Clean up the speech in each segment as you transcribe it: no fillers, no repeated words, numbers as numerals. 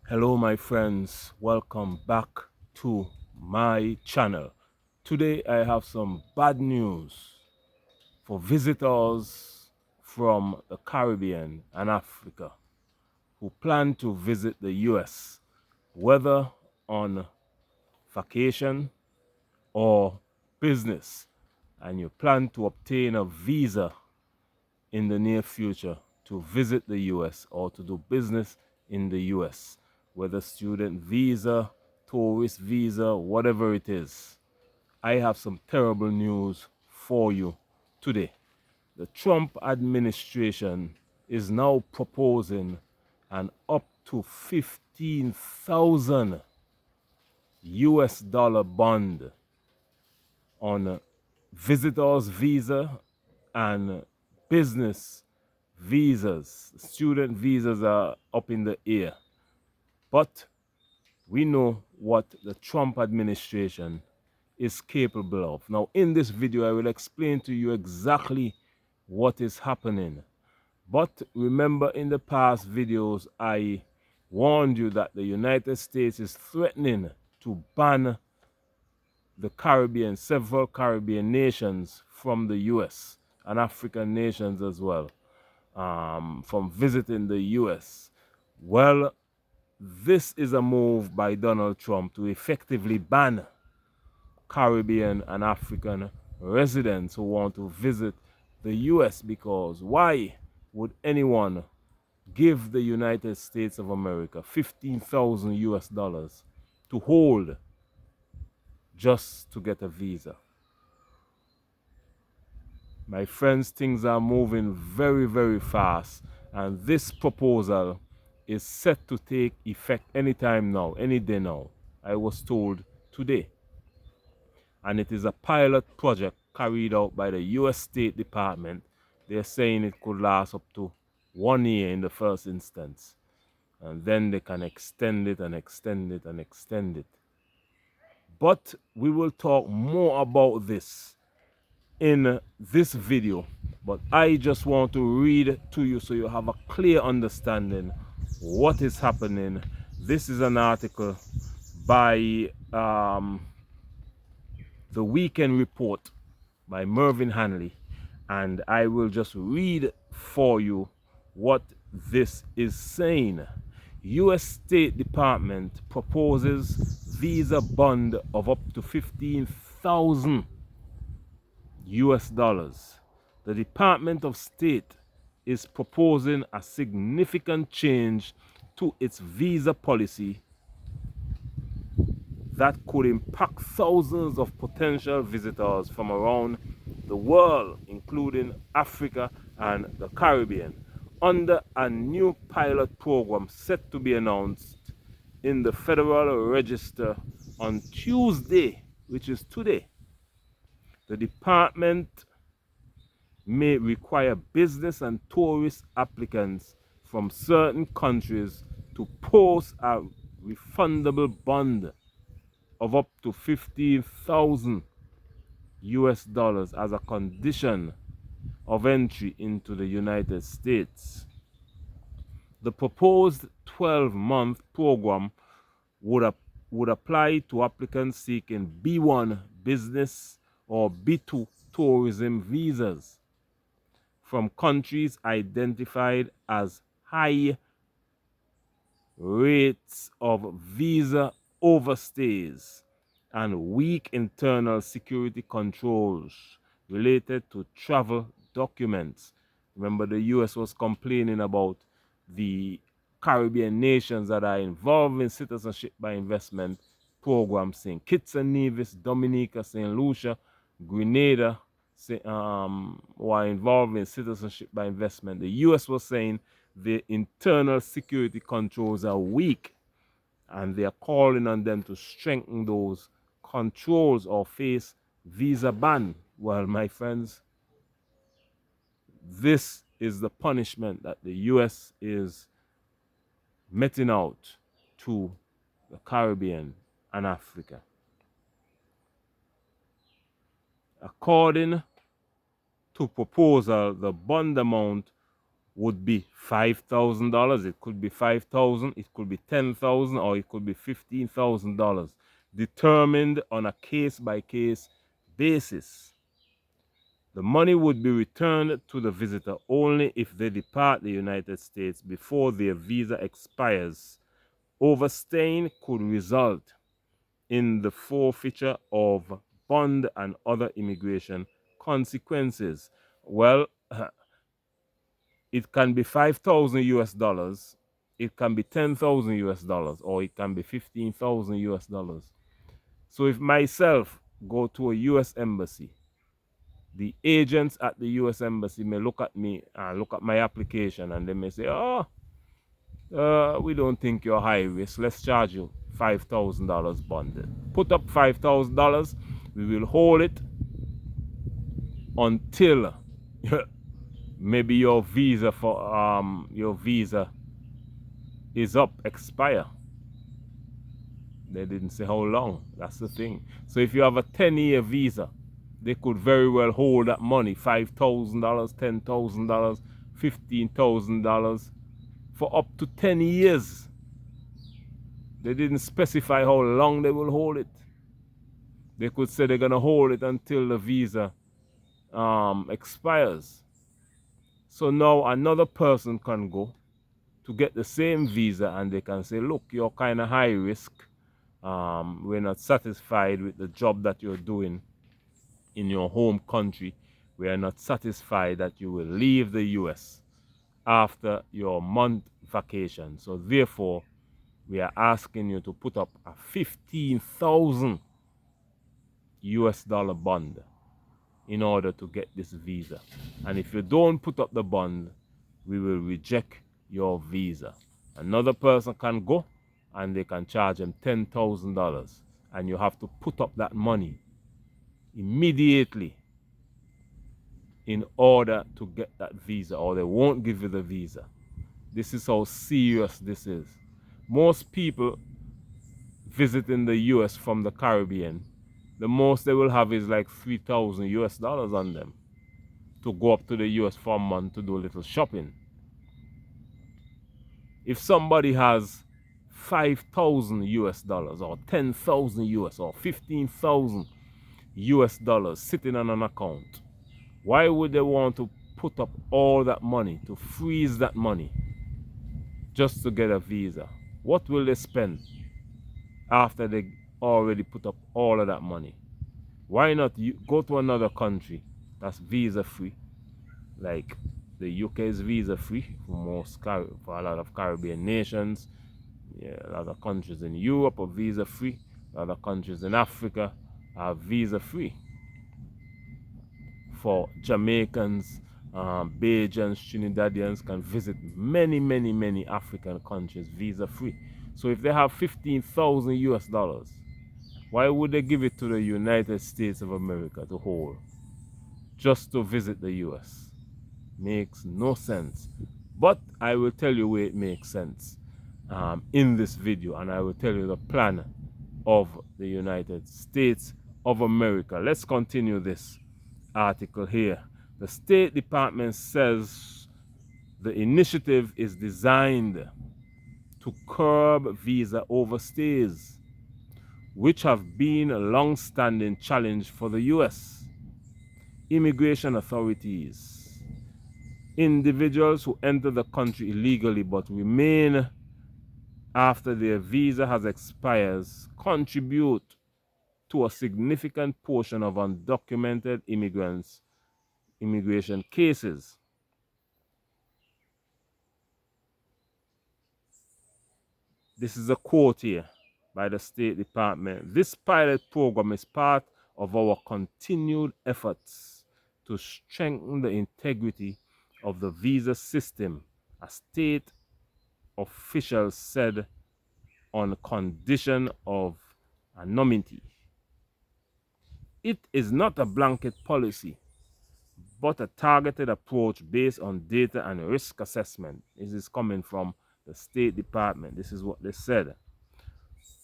Hello my friends, welcome back to my channel. Today I have some bad news for visitors from the Caribbean and Africa who plan to visit the US, whether on vacation or business, and you plan to obtain a visa in the near future to visit the US or to do business in the US, whether student visa, tourist visa, whatever it is. I have some terrible news for you today. The Trump administration is now proposing an up to 15,000 US dollar bond on visitors visa and business visas. Student visas are up in the air, but we know what the Trump administration is capable of. Now in this video I will explain to you exactly what is happening. But remember, in the past videos I warned you that the United States is threatening to ban the Caribbean, several Caribbean nations from the US and African nations as well, from visiting the US. Well, this is a move by Donald Trump to effectively ban Caribbean and African residents who want to visit the US, because why would anyone give the United States of America 15,000 US dollars to hold just to get a visa? My friends, things are moving very fast, and this proposal is set to take effect anytime now, any day now. I was told today. And it is a pilot project carried out by the US State Department. They're saying it could last up to 1 year in the first instance. And then they can extend it and extend it and extend it. But we will talk more about this in this video, but I just want to read to you so you have a clear understanding what is happening. This is an article by the Weekend Report by Mervyn Hanley, and I will just read for you what this is saying. US State Department proposes visa bond of up to 15,000 US dollars. The Department of State is proposing a significant change to its visa policy that could impact thousands of potential visitors from around the world, including Africa and the Caribbean, under a new pilot program set to be announced in the Federal Register on Tuesday, which is today. The department may require business and tourist applicants from certain countries to post a refundable bond of up to 15,000 US dollars as a condition of entry into the United States. The proposed 12-month program would apply to applicants seeking B1 business or B2 tourism visas from countries identified as high rates of visa overstays and weak internal security controls related to travel documents. Remember, the US was complaining about the Caribbean nations that are involved in citizenship by investment programs, St. Kitts and Nevis, Dominica, St. Lucia, Grenada, who are involved in citizenship by investment. The US was saying the internal security controls are weak, and they are calling on them to strengthen those controls or face visa ban. Well, my friends, this is the punishment that the US is meting out to the Caribbean and Africa. According to proposal, the bond amount would be $5,000. It could be 5,000. It could be 10,000, or it could be $15,000, determined on a case-by-case basis. The money would be returned to the visitor only if they depart the United States before their visa expires. Overstaying could result in the forfeiture of bond and other immigration consequences. Well, it can be 5,000 US dollars, it can be 10,000 US dollars, or it can be 15,000 US dollars. So if myself go to a US embassy, the agents at the US embassy may look at me and look at my application, and they may say, oh, we don't think you're high risk, let's charge you $5,000 bond. Put up $5,000, we will hold it until maybe your visa is up, expire. They didn't say how long. That's the thing. So if you have a 10-year visa, they could very well hold that money, $5,000, $10,000, $15,000, for up to 10 years. They didn't specify how long they will hold it. They could say they're going to hold it until the visa expires. So now another person can go to get the same visa, and they can say, look, you're kind of high risk. We're not satisfied with the job that you're doing in your home country. We are not satisfied that you will leave the US after your month vacation. So therefore, we are asking you to put up a 15,000 US dollar bond in order to get this visa. And if you don't put up the bond, we will reject your visa. Another person can go and they can charge them $10,000, and you have to put up that money immediately in order to get that visa, or they won't give you the visa. This is how serious this is. Most people visiting the US from the Caribbean, the most they will have is like 3,000 US dollars on them to go up to the US for a month to do a little shopping. If somebody has 5,000 US dollars, or 10,000 US, or 15,000 US dollars sitting on an account, why would they want to put up all that money, to freeze that money just to get a visa? What will they spend after they already put up all of that money? Why not go to another country that's visa free? Like the UK is visa free for a lot of Caribbean nations. Yeah, a lot of countries in Europe are visa free. A lot of countries in Africa are visa free. For Jamaicans, Bajans, Trinidadians can visit many African countries visa free. So if they have 15,000 US dollars, why would they give it to the United States of America to hold just to visit the US? Makes no sense. But I will tell you where it makes sense in this video, and I will tell you the plan of the United States of America. Let's continue this article here. The State Department says the initiative is designed to curb visa overstays, which have been a long-standing challenge for the US immigration authorities. Individuals who enter the country illegally but remain after their visa has expired contribute to a significant portion of undocumented immigration cases. This is a quote here by the State Department. This pilot program is part of our continued efforts to strengthen the integrity of the visa system, a state official said, on condition of anonymity. It is not a blanket policy, but a targeted approach based on data and risk assessment. This is coming from the State Department. This is what they said.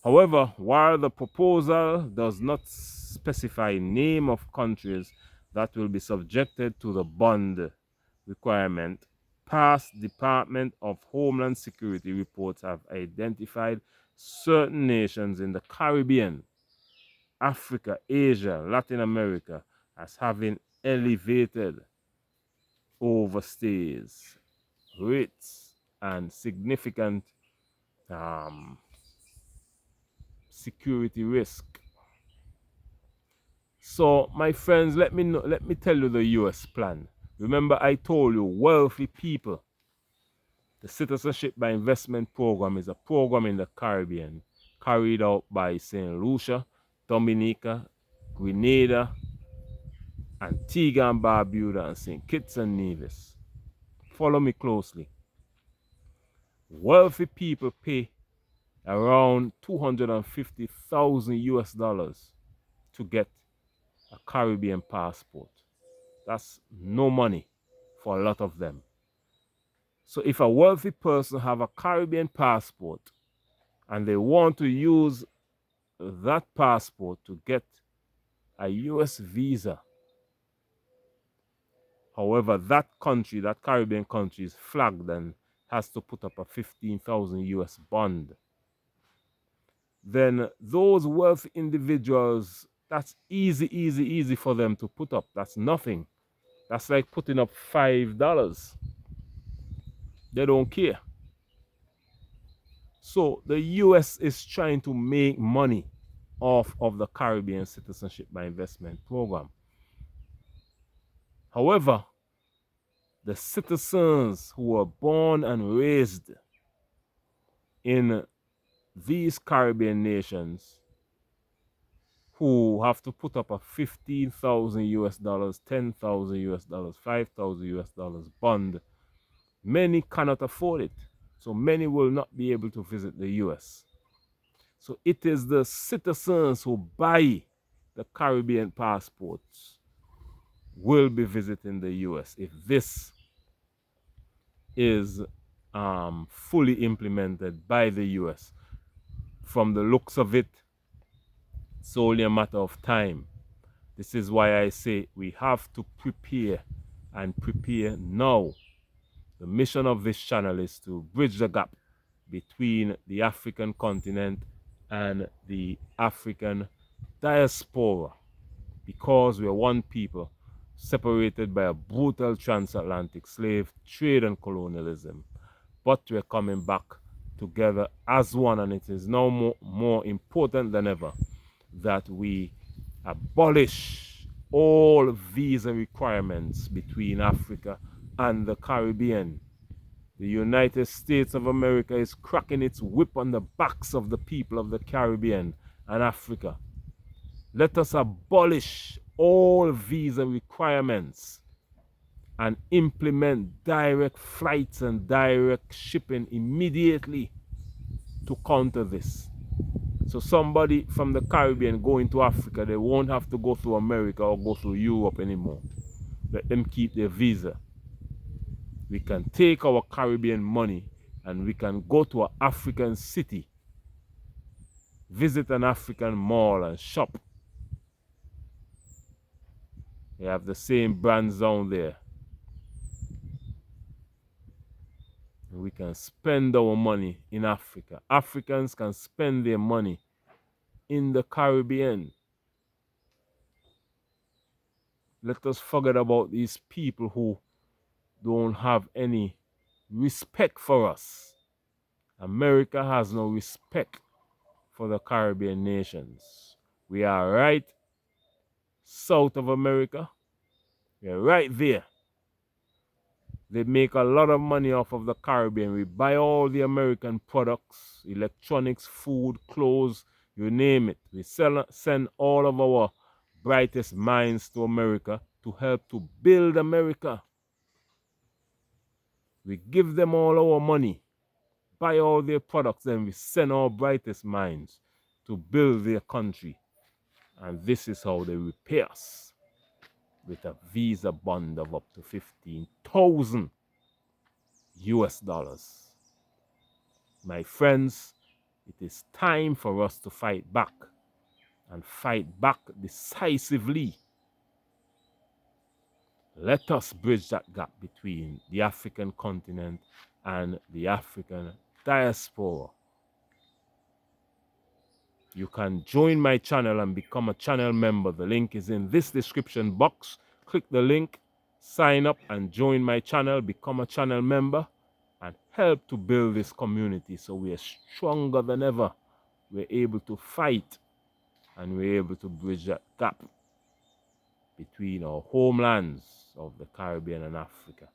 However, while the proposal does not specify name of countries that will be subjected to the bond requirement, Past Department of Homeland Security reports have identified certain nations in the Caribbean, Africa, Asia, Latin America as having elevated overstays rates and significant um, security risk. So, my friends, let me tell you the US plan. Remember, I told you wealthy people. The Citizenship by Investment Program is a program in the Caribbean carried out by St. Lucia, Dominica, Grenada, Antigua and Barbuda, and St. Kitts and Nevis. Follow me closely. Wealthy people pay around 250,000 US dollars to get a Caribbean passport. That's no money for a lot of them. So if a wealthy person have a Caribbean passport and they want to use that passport to get a US visa, however, that country, that Caribbean country is flagged and has to put up a 15,000 US bond. Then those wealthy individuals, that's easy for them to put up. That's nothing. That's like putting up $5. They don't care. So the US is trying to make money off of the Caribbean Citizenship by Investment Program. However, the citizens who were born and raised in these Caribbean nations who have to put up a 15,000 US dollars, 10,000 US dollars, 5,000 US dollars bond, many cannot afford it. So many will not be able to visit the US. So it is the citizens who buy the Caribbean passports will be visiting the US if this is fully implemented by the US. From the looks of it, it's only a matter of time. This is why I say we have to prepare and prepare now. The mission of this channel is to bridge the gap between the African continent and the African diaspora, because we are one people separated by a brutal transatlantic slave trade and colonialism. But we're coming back together as one, and it is now more important than ever that we abolish all visa requirements between Africa and the Caribbean. The United States of America is cracking its whip on the backs of the people of the Caribbean and Africa. Let us abolish all visa requirements and implement direct flights and direct shipping immediately to counter this. So somebody from the Caribbean going to Africa, they won't have to go through America or go through Europe anymore. Let them keep their visa. We can take our Caribbean money and we can go to an African city, visit an African mall and shop. They have the same brands down there. We can spend our money in Africa. Africans can spend their money in the Caribbean. Let us forget about these people who don't have any respect for us. America has no respect for the Caribbean nations. We are right south of America. We are right there. They make a lot of money off of the Caribbean. We buy all the American products, electronics, food, clothes, you name it. We send all of our brightest minds to America to help to build America. We give them all our money, buy all their products, then we send our brightest minds to build their country. And this is how they repay us, with a visa bond of up to 15,000 US dollars. My friends, it is time for us to fight back, and fight back decisively. Let us bridge that gap between the African continent and the African diaspora. You can join my channel and become a channel member. The link is in this description box. Click the link, sign up and join my channel, become a channel member, and help to build this community so we are stronger than ever. We're able to fight and we're able to bridge that gap between our homelands of the Caribbean and Africa.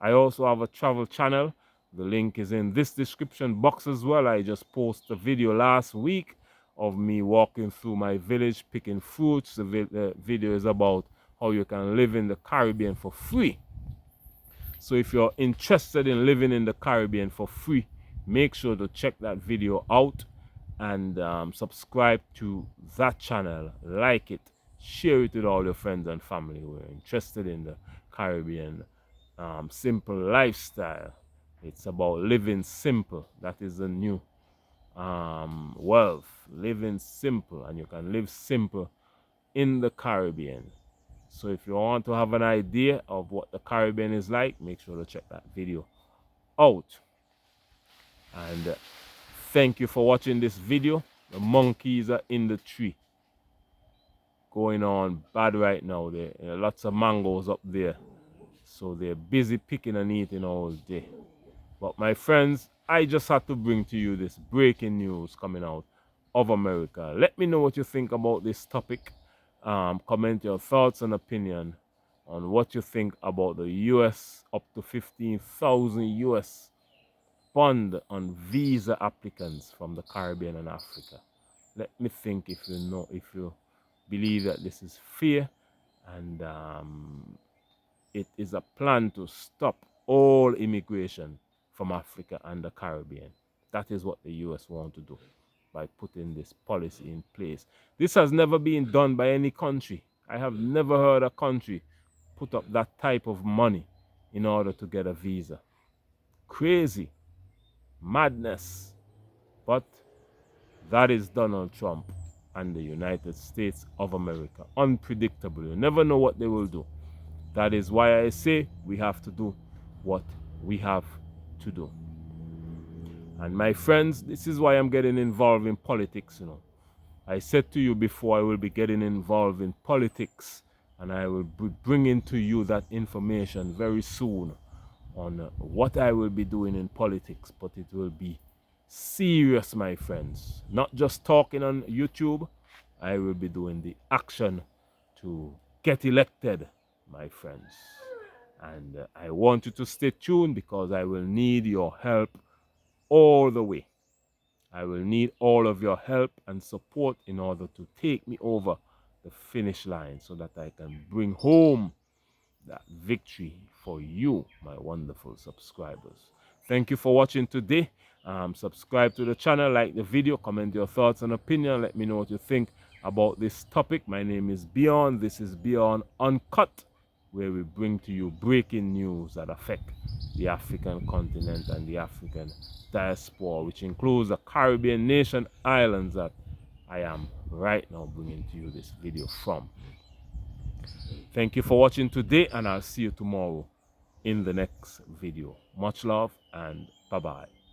I also have a travel channel. The link is in this description box as well. I just posted a video last week of me walking through my village picking fruits. The video is about how you can live in the Caribbean for free. So if you're interested in living in the Caribbean for free, make sure to check that video out and subscribe to that channel, like it, share it with all your friends and family who are interested in the Caribbean simple lifestyle. It's about living simple. That is the new wealth, living simple, and you can live simple in the Caribbean. So if you want to have an idea of what the Caribbean is like, make sure to check that video out. And thank you for watching this video. The monkeys are in the tree, going on bad right now. There are lots of mangoes up there, so they're busy picking and eating all day. But my friends, I just had to bring to you this breaking news coming out of America. Let me know what you think about this topic. Comment your thoughts and opinion on what you think about the US up to 15,000 US bond on visa applicants from the Caribbean and Africa. Let me think if you believe that this is fair and it is a plan to stop all immigration from Africa and the Caribbean. That is what the US want to do by putting this policy in place. This has never been done by any country. I have never heard a country put up that type of money in order to get a visa. Crazy. Madness. But that is Donald Trump and the United States of America. Unpredictable. You never know what they will do. That is why I say we have to do what we have to do. And my friends, this is why I'm getting involved in politics, you know. I said to you before, I will be getting involved in politics, and I will be bringing to you that information very soon on what I will be doing in politics, but it will be serious, my friends. Not just talking on YouTube. I will be doing the action to get elected, my friends. And I want you to stay tuned because I will need your help all the way. I will need all of your help and support in order to take me over the finish line so that I can bring home that victory for you, my wonderful subscribers. Thank you for watching today. Subscribe to the channel, like the video, comment your thoughts and opinion. Let me know what you think about this topic. My name is Beyond. This is Beyond Uncut, where we bring to you breaking news that affect the African continent and the African diaspora, which includes the Caribbean nation islands that I am right now bringing to you this video from. Thank you for watching today, and I'll see you tomorrow in the next video. Much love and bye-bye.